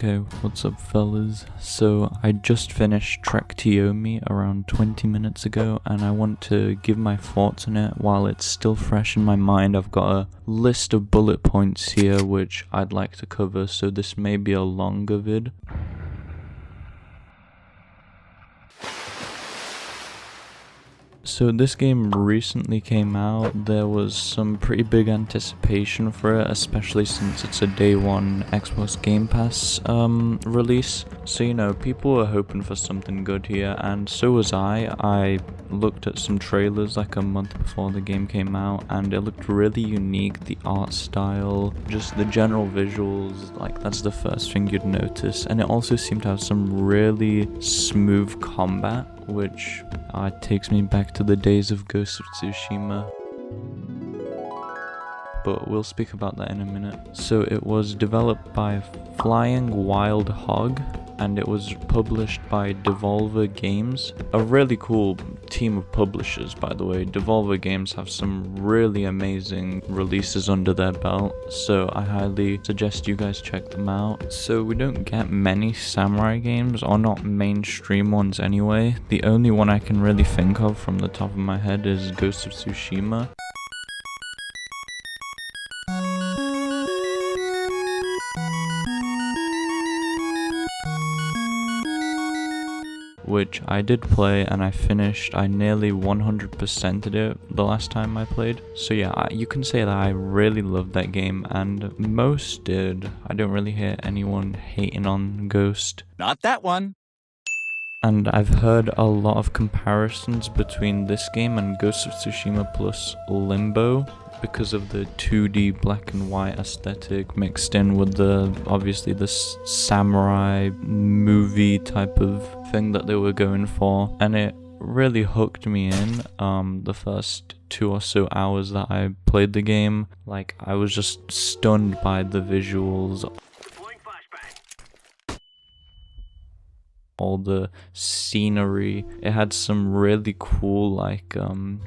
Okay, what's up fellas? So I just finished Trek to Yomi around 20 minutes ago and I want to give my thoughts on it while it's still fresh in my mind. I've got a list of bullet points here which I'd like to cover, so this may be a longer vid. So this game recently came out. There was some pretty big anticipation for it, especially since it's a day one Xbox Game Pass release. So you know, people were hoping for something good here, and so was I. I looked at some trailers like a month before the game came out and it looked really unique. The art style, just the general visuals, like that's the first thing you'd notice. And it also seemed to have some really smooth combat, which takes me back to the days of Ghost of Tsushima. But we'll speak about that in a minute. So it was developed by Flying Wild Hog, and it was published by Devolver Games. A really cool team of publishers, by the way. Devolver Games have some really amazing releases under their belt, so I highly suggest you guys check them out. So we don't get many samurai games, or not mainstream ones anyway. The only one I can really think of from the top of my head is Ghost of Tsushima. Which I did play and I finished. I nearly 100%ed it the last time I played. So yeah, you can say that I really loved that game, and most did. I don't really hear anyone hating on Ghost. Not that one. And I've heard a lot of comparisons between this game and Ghost of Tsushima plus Limbo, because of the 2D black and white aesthetic mixed in with obviously the samurai movie type of thing that they were going for, and it really hooked me in. The first 2 or so hours that I played the game, like I was just stunned by the visuals, all the scenery. It had some really cool like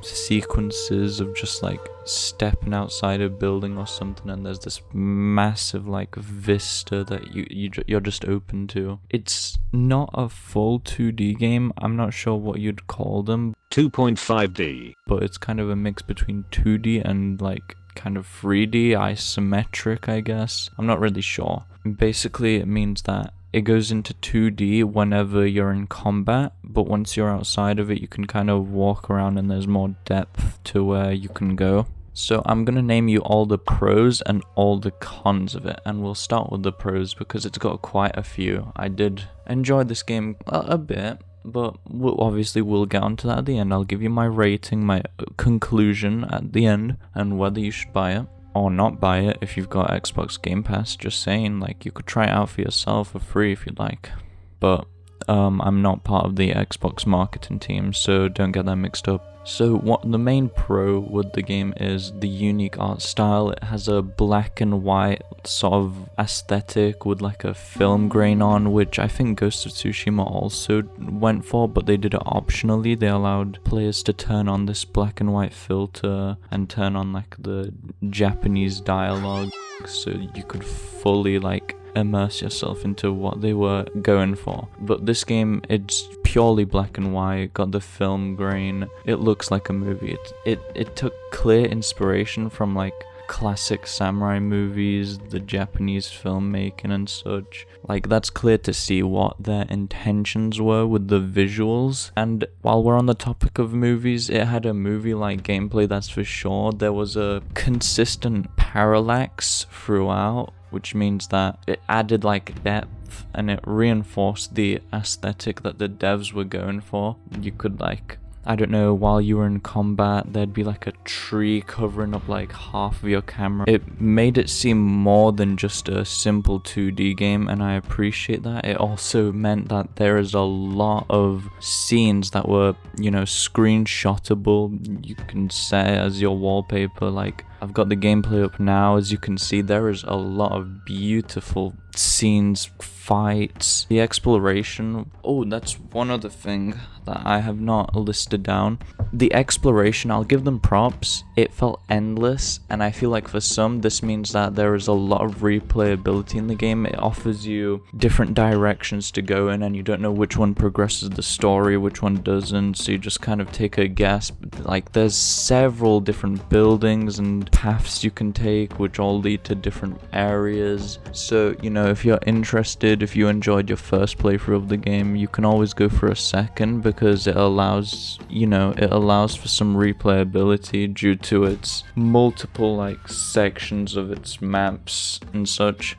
sequences of just like stepping outside a building or something, and there's this massive like vista that you're just open to. It's not a full 2D game. I'm not sure what you'd call them. 2.5D. But it's kind of a mix between 2D and like kind of 3D, isometric, I guess. I'm not really sure. Basically, it means that it goes into 2D whenever you're in combat, but once you're outside of it, you can kind of walk around and there's more depth to where you can go. So I'm going to name you all the pros and all the cons of it, and we'll start with the pros because it's got quite a few. I did enjoy this game a bit, but obviously we'll get onto that at the end. I'll give you my rating, my conclusion at the end, and whether you should buy it or not buy it if you've got Xbox Game Pass. Just saying, like, you could try it out for yourself for free if you'd like. But I'm not part of the Xbox marketing team, so don't get that mixed up. So what the main pro with the game is the unique art style. It has a black and white sort of aesthetic with like a film grain on, which I think Ghost of Tsushima also went for, but they did it optionally. They allowed players to turn on this black and white filter and turn on like the Japanese dialogue, so you could fully like immerse yourself into what they were going for. But this game, it's purely black and white, got the film grain. It looks like a movie. It took clear inspiration from like classic samurai movies, the Japanese filmmaking and such. Like, that's clear to see what their intentions were with the visuals. And while we're on the topic of movies, it had a movie-like gameplay, that's for sure. There was a consistent parallax throughout, which means that it added like depth and it reinforced the aesthetic that the devs were going for. You could like, I don't know, while you were in combat, there'd be like a tree covering up like half of your camera. It made it seem more than just a simple 2D game, and I appreciate that. It also meant that there is a lot of scenes that were, you know, screenshotable. You can set it as your wallpaper. Like, I've got the gameplay up now. As you can see, there is a lot of beautiful scenes, fights, the exploration. Oh, that's one other thing that I have not listed down. the exploration, I'll give them props. It felt endless, and I feel like for some, this means that there is a lot of replayability in the game. It offers you different directions to go in, and you don't know which one progresses the story, which one doesn't, so you just kind of take a guess. Like, there's several different buildings and paths you can take, which all lead to different areas. So, you know, if you're interested, if you enjoyed your first playthrough of the game, you can always go for a second, because it allows, you know, it allows for some replayability due to its multiple, like, sections of its maps and such.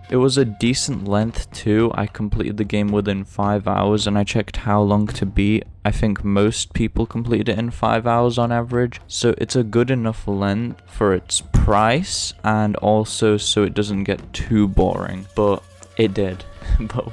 It was a decent length too. I completed the game within 5 hours, and I checked how long to beat. I think most people complete it in 5 hours on average, so it's a good enough length for its price, and also so it doesn't get too boring, but it did. But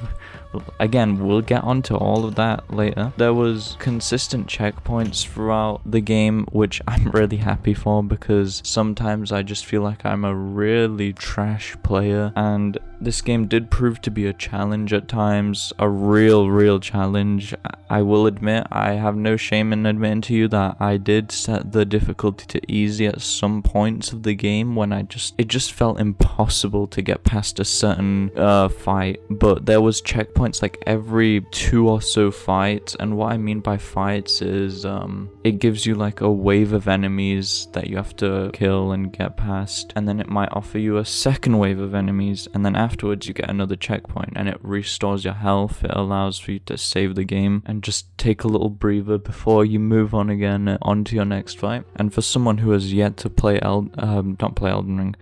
again, we'll get onto all of that later. There was consistent checkpoints throughout the game, which I'm really happy for, because sometimes I just feel like I'm a really trash player, and this game did prove to be a challenge at times, a real challenge. I will admit, I have no shame in admitting to you that I did set the difficulty to easy at some points of the game when it just felt impossible to get past a certain fight. But there was checkpoints like every 2 or so fights, and what I mean by fights is it gives you like a wave of enemies that you have to kill and get past, and then it might offer you a second wave of enemies, and then afterwards you get another checkpoint, and it restores your health. It allows for you to save the game and just take a little breather before you move on again onto your next fight. And for someone who has yet to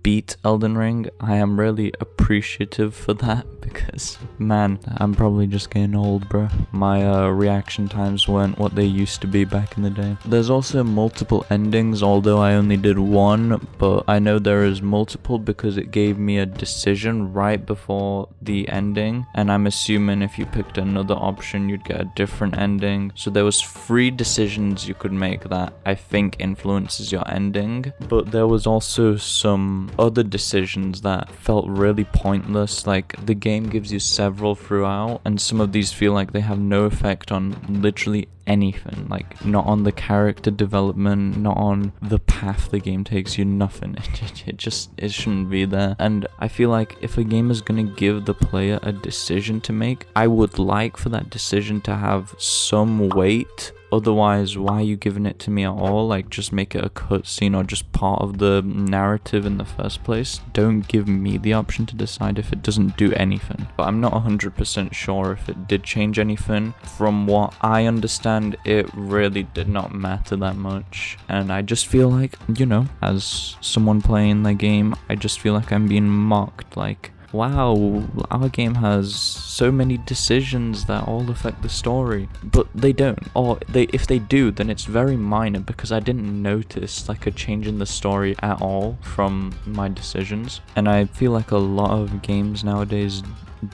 beat Elden Ring, I am really appreciative for that, because man, I'm probably just getting old, bro. My reaction times weren't what they used to be back in the day. There's also multiple endings, although I only did one, but I know there is multiple because it gave me a decision right before the ending, and I'm assuming if you picked another option you'd get a different ending. So there was 3 decisions you could make that I think influences your ending, but there was also some other decisions that felt really pointless. Like, the game gives you several throughout, and some of these feel like they have no effect on literally anything, like not on the character development, not on the path the game takes you, nothing. It shouldn't be there. And I feel like if a game is gonna give the player a decision to make, I would like for that decision to have some weight. Otherwise, why are you giving it to me at all? Like, just make it a cutscene or just part of the narrative in the first place. Don't give me the option to decide if it doesn't do anything. But I'm not 100% sure if it did change anything. From what I understand, it really did not matter that much. And I just feel like, you know, as someone playing the game, I just feel like I'm being mocked. Like, wow, our game has so many decisions that all affect the story, but they don't. Or if they do, then it's very minor, because I didn't notice like a change in the story at all from my decisions. And I feel like a lot of games nowadays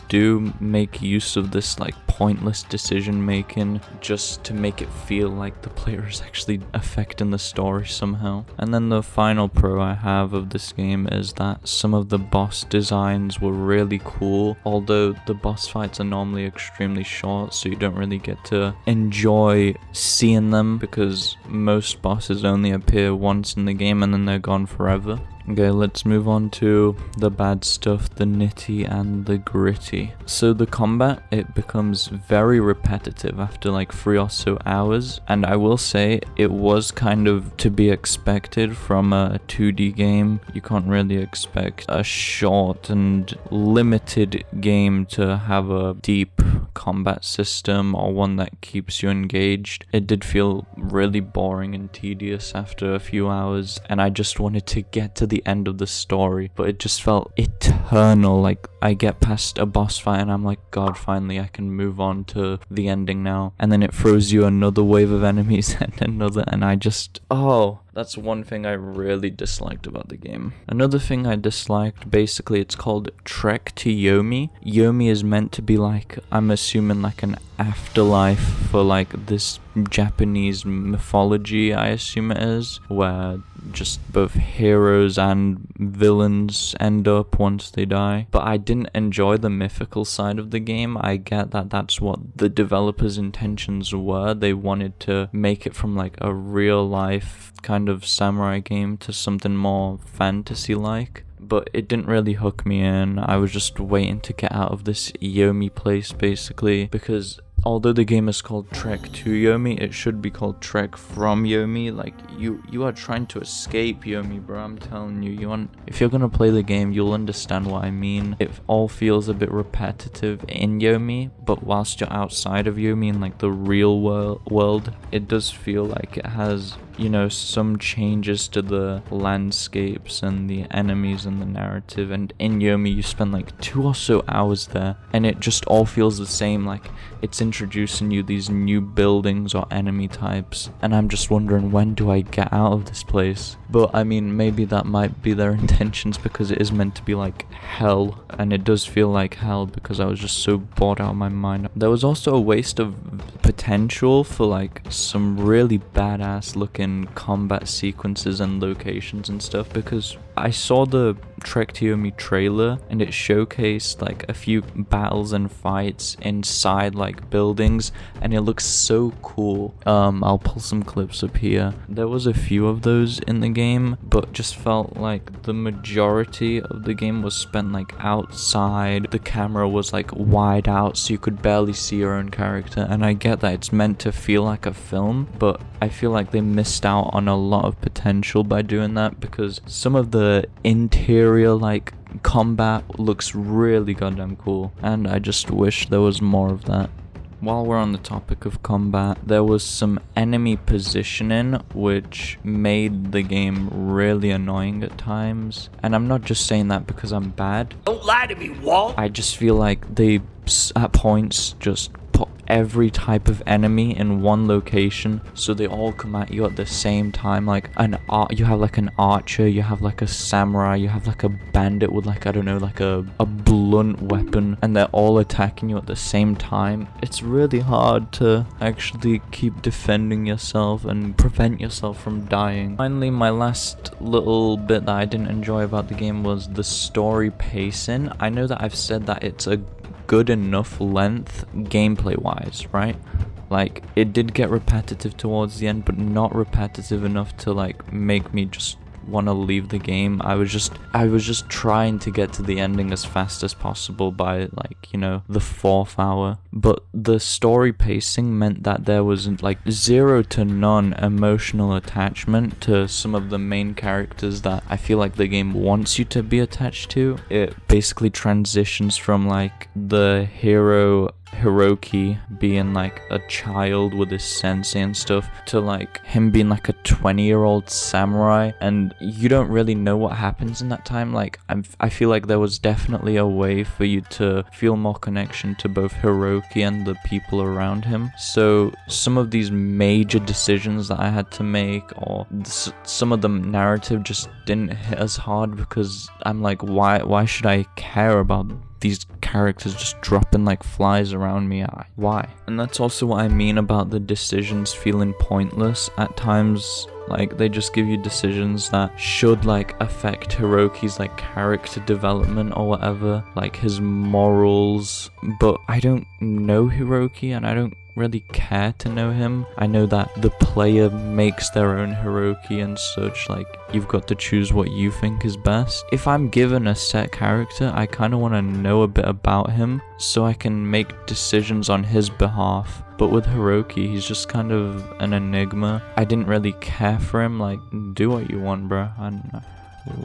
do make use of this like pointless decision making just to make it feel like the player is actually affecting the story somehow. And then the final pro I have of this game is that some of the boss designs were really cool, although the boss fights are normally extremely short, so you don't really get to enjoy seeing them, because most bosses only appear once in the game and then they're gone forever. Okay, let's move on to the bad stuff, the nitty and the gritty. So the combat, it becomes very repetitive after like 3 or so hours, and I will say it was kind of to be expected from a 2D game. You can't really expect a short and limited game to have a deep combat system or one that keeps you engaged. It did feel really boring and tedious after a few hours, and I just wanted to get to the end of the story, but it just felt eternal. Like, I get past a boss fight and I'm like, God, finally I can move on to the ending now, and then it throws you another wave of enemies and another, and I just, that's one thing I really disliked about the game. Another thing I disliked, basically it's called Trek to Yomi. Yomi is meant to be like, I'm assuming like an afterlife for like this Japanese mythology, I assume it is, where just both heroes and villains end up once they die. But I didn't enjoy the mythical side of the game. I get that that's what the developers' intentions were. They wanted to make it from like a real life kind of samurai game to something more fantasy-like. But it didn't really hook me in. I was just waiting to get out of this Yomi place, basically, because although the game is called Trek to Yomi, it should be called Trek from Yomi. Like, you are trying to escape Yomi, bro. I'm telling you, if you're gonna play the game, you'll understand what I mean. It all feels a bit repetitive in Yomi, but whilst you're outside of Yomi in like the real world, it does feel like it has, you know, some changes to the landscapes and the enemies and the narrative. And in Yomi, you spend like 2 or so hours there, and it just all feels the same. Like, it's introducing you these new buildings or enemy types, and I'm just wondering, when do I get out of this place? But I mean, maybe that might be their intentions, because it is meant to be like hell, and it does feel like hell because I was just so bored out of my mind. There was also a waste of potential for like some really badass looking combat sequences and locations and stuff, because I saw the Trek to Yomi trailer and it showcased like a few battles and fights inside like buildings, and it looks so cool. I'll pull some clips up here. There was a few of those in the game, but just felt like the majority of the game was spent like outside. The camera was like wide out so you could barely see your own character, and I get that it's meant to feel like a film, but I feel like they missed out on a lot of potential by doing that, because some of the interior like combat looks really goddamn cool, and I just wish there was more of that. While we're on the topic of combat, there was some enemy positioning which made the game really annoying at times, and I'm not just saying that because I'm bad. Don't lie to me, Walt! I just feel like they at points just put every type of enemy in one location, so they all come at you at the same time. Like you have like an archer, you have like a samurai, you have like a bandit with like, I don't know, like a blunt weapon, and they're all attacking you at the same time. It's really hard to actually keep defending yourself and prevent yourself from dying. Finally, my last little bit that I didn't enjoy about the game was the story pacing. I know that I've said that it's a good enough length gameplay wise, right? Like, it did get repetitive towards the end, but not repetitive enough to like make me just want to leave the game. I was just trying to get to the ending as fast as possible by like, you know, the 4th hour. But the story pacing meant that there was like 0 to none emotional attachment to some of the main characters that I feel like the game wants you to be attached to. It basically transitions from like the hero Hiroki being like a child with his sensei and stuff to like him being like a 20-year-old samurai, and you don't really know what happens in that time. Like, I feel like there was definitely a way for you to feel more connection to both Hiroki and the people around him. So some of these major decisions that I had to make, or some of the narrative just didn't hit as hard, because I'm like, why should I care about these characters just dropping like flies around me? Why? And that's also what I mean about the decisions feeling pointless at times. Like, they just give you decisions that should like affect Hiroki's like character development or whatever, like his morals, but I don't know Hiroki and I don't really care to know him. I know that the player makes their own Hiroki and such. Like, you've got to choose what you think is best. If I'm given a set character, I kind of want to know a bit about him so I can make decisions on his behalf. But with Hiroki, he's just kind of an enigma. I didn't really care for him. Like, do what you want, bro. I don't know.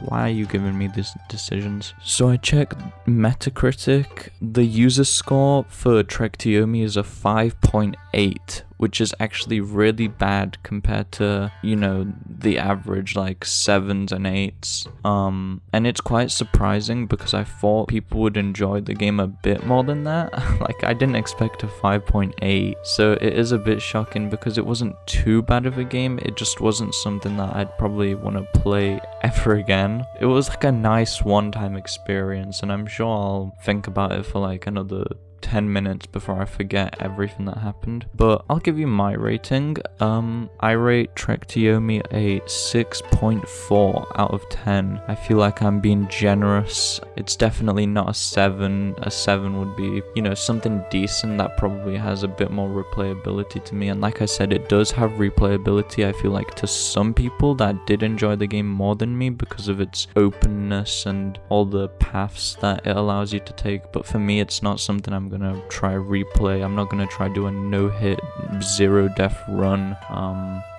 Why are you giving me these decisions? So I checked Metacritic. The user score for Trek to Yomi is a 5.8, which is actually really bad compared to, you know, the average like 7s and 8s. And it's quite surprising because I thought people would enjoy the game a bit more than that. Like, I didn't expect a 5.8. So it is a bit shocking because it wasn't too bad of a game. It just wasn't something that I'd probably want to play ever again. It was like a nice one-time experience, and I'm sure I'll think about it for like another 10 minutes before I forget everything that happened. But I'll give you my rating. I rate Trek to Yomi a 6.4 out of 10. I feel like I'm being generous. It's definitely not a 7. A 7 would be, you know, something decent that probably has a bit more replayability to me. And like I said, it does have replayability. I feel like to some people that did enjoy the game more than me because of its openness and all the paths that it allows you to take. But for me, it's not something I'm gonna try replay. I'm not gonna try do a no-hit, zero-death run.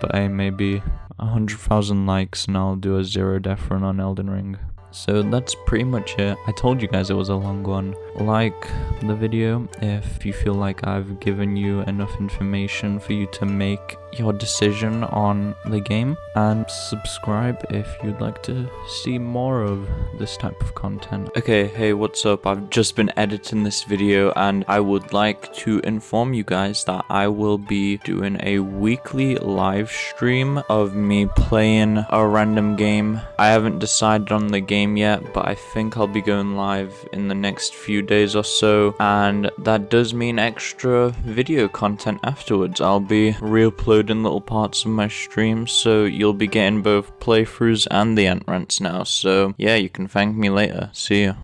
But hey, maybe 100,000 likes and I'll do a zero-death run on Elden Ring. So that's pretty much it. I told you guys it was a long one. Like the video if you feel like I've given you enough information for you to make your decision on the game, and subscribe if you'd like to see more of this type of content. Okay, hey, what's up? I've just been editing this video and I would like to inform you guys that I will be doing a weekly live stream of me playing a random game. I haven't decided on the game yet, but I think I'll be going live in the next few days or so, and that does mean extra video content afterwards. I'll be re-uploading little parts of my stream, so you'll be getting both playthroughs and the Ant Rants now. So yeah, you can thank me later. See ya.